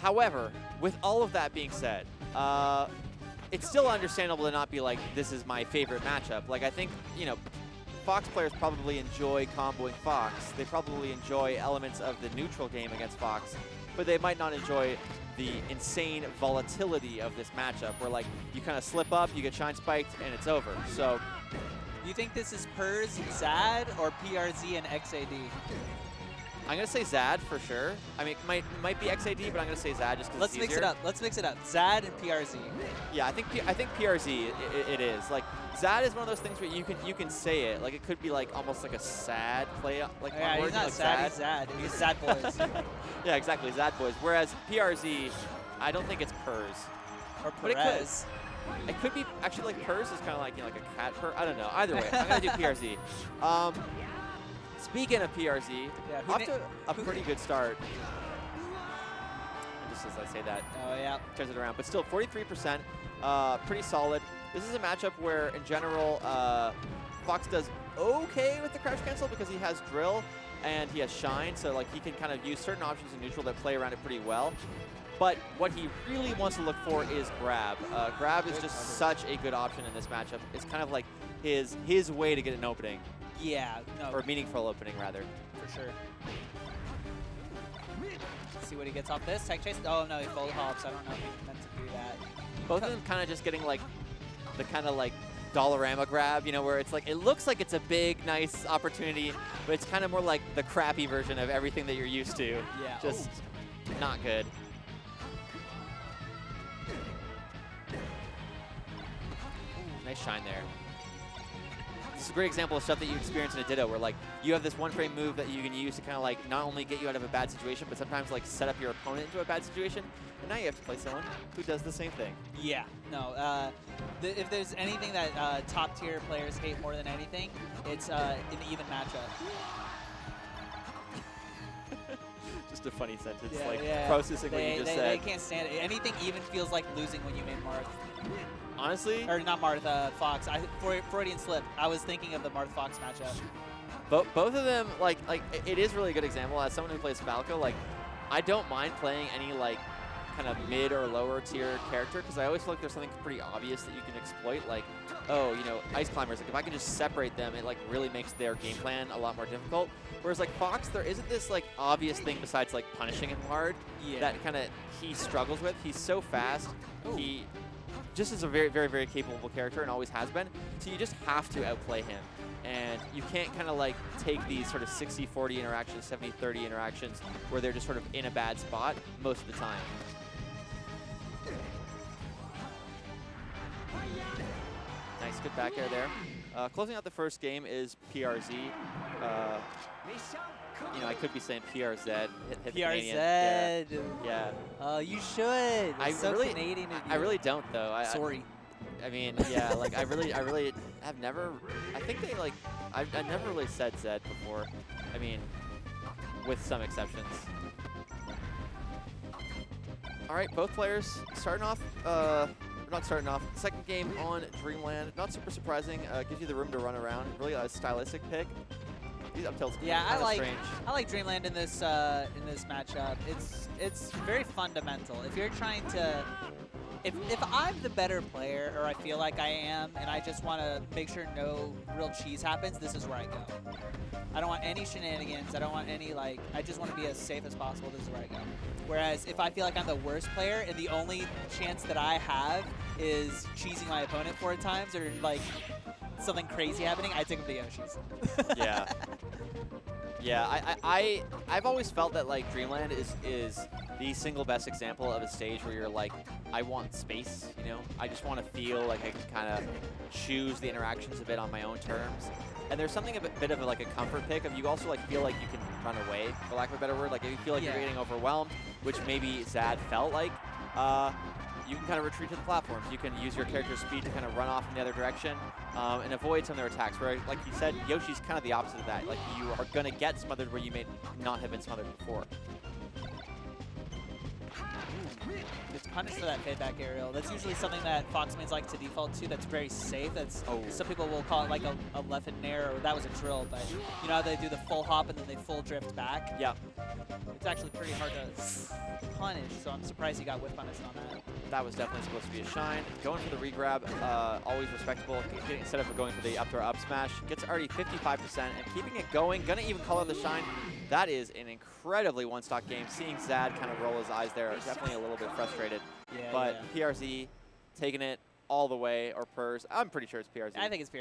However, with all of that being said, it's still understandable to not be like, this is my favorite matchup. Like, I think, you know, Fox players probably enjoy comboing Fox. They probably enjoy elements of the neutral game against Fox, but they might not enjoy the insane volatility of this matchup where, like, you kind of slip up, you get shine spiked, and it's over. So, You think this is PRZ, Zad, or PRZ and XAD? I'm going to say Zad for sure. I mean, it might be XAD, but I'm going to say Zad just because Let's mix it up. Let's mix it up. Zad and PRZ. Yeah, I think PRZ it is. Like, Zad is one of those things where you can say it. Like, it could be like almost like a sad play. Like, yeah, he's not like sad, he's Zad. He's Zad Boys. Yeah, exactly, Zad Boys. Whereas PRZ, I don't think it's PRZ. Or But Perez. it could be, actually, like, PRZ is kind of like, you know, like a cat purr. I don't know. Either way, I'm going to do PRZ. Speaking of PRZ, Yeah, off to a pretty good start. Just as I say that, Oh, yeah. turns it around. But still, 43%, pretty solid. This is a matchup where, in general, Fox does okay with the crouch cancel because he has drill and he has shine, so like he can kind of use certain options in neutral that play around it pretty well. But what he really wants to look for is grab. Grab is just such a good option in this matchup. It's kind of like his way to get an opening. Yeah, no. Or meaningful opening, rather. For sure. Let's see what he gets off this. Tech chase. Oh, no, he fold hops. I don't know if he meant to do that. Both of them kind of just getting like the kind of like Dollarama grab, you know, where it's like, it looks like it's a big, nice opportunity, but it's kind of more like the crappy version of everything that you're used to. Yeah. Just not good. Nice shine there. This is a great example of stuff that you experience in a Ditto where like you have this one frame move that you can use to kind of like not only get you out of a bad situation, but sometimes like set up your opponent into a bad situation. And now you have to play someone who does the same thing. Yeah, no. If there's anything that top tier players hate more than anything, it's an even matchup. Just a funny sentence, Yeah, like yeah. processing what you just said. They can't stand it. Anything even feels like losing when you made Marth. Honestly, Or not Marth, Fox. Freudian slip. I was thinking of the Marth Fox matchup. both of them, like it is really a good example. As someone who plays Falco, like I don't mind playing any like kind of mid or lower tier character because I always feel like there's something pretty obvious that you can exploit. Like, oh, you know, Ice Climbers. Like if I can just separate them, it like really makes their game plan a lot more difficult. Whereas like Fox, there isn't this like obvious thing besides like punishing him hard that kind of he struggles with. He's so fast. Ooh. He just is a very, very, very capable character and always has been. So you just have to outplay him. And you can't kind of like take these sort of 60-40 interactions, 70-30 interactions where they're just sort of in a bad spot most of the time. Nice, good back air there. Closing out the first game is PRZ. You know, I could be saying PRZ. Hit the Canadian. PRZ. Yeah. You should. I It's so really, Canadian of I you. really don't though. Sorry. I mean, yeah, like I really have never. I think they like. I've never really said Zed before. I mean, with some exceptions. All right, both players starting off. Not starting off. Second game on Dreamland. Not super surprising. Gives you the room to run around. Really a stylistic pick. These up tilts. Yeah, strange. I like Dreamland in this matchup. It's very fundamental. If you're trying to, if I'm the better player, or I feel like I am, and I just want to make sure no real cheese happens, this is where I go. I don't want any shenanigans. I don't want any like. I just want to be as safe as possible. This is where I go. Whereas if I feel like I'm the worst player and the only chance that I have is cheesing my opponent 4 times or like something crazy happening, I take him to Yoshi's. Yeah. Yeah, I've always felt that like Dreamland is the single best example of a stage where you're like, I want space, you know? I just want to feel like I can kind of choose the interactions a bit on my own terms. And there's something a bit of like a comfort pick of you also like feel like you can run away, for lack of a better word. Like if you feel like you're getting overwhelmed, which maybe Zad felt like, you can kind of retreat to the platforms. You can use your character's speed to kind of run off in the other direction and avoid some of their attacks. Where, like you said, Yoshi's kind of the opposite of that. Like you are going to get smothered where you may not have been smothered before. It's punished for that feedback aerial. That's usually something that Fox mains like to default to. That's very safe. That's some people will call it like a left and nair, or that was a drill. But you know how they do the full hop and then they full drift back? Yeah. It's actually pretty hard to punish, so I'm surprised he got whiff punished on that. That was definitely supposed to be a shine. Going for the regrab, always respectable. Instead of going for the up throw up smash, gets already 55% and keeping it going. Gonna even call out the shine. That is an incredibly one-stock game. Seeing Zad kind of roll his eyes there, definitely a little bit frustrated. Yeah, But PRZ taking it all the way, or PRZ. I'm pretty sure it's PRZ. I think it's PRZ.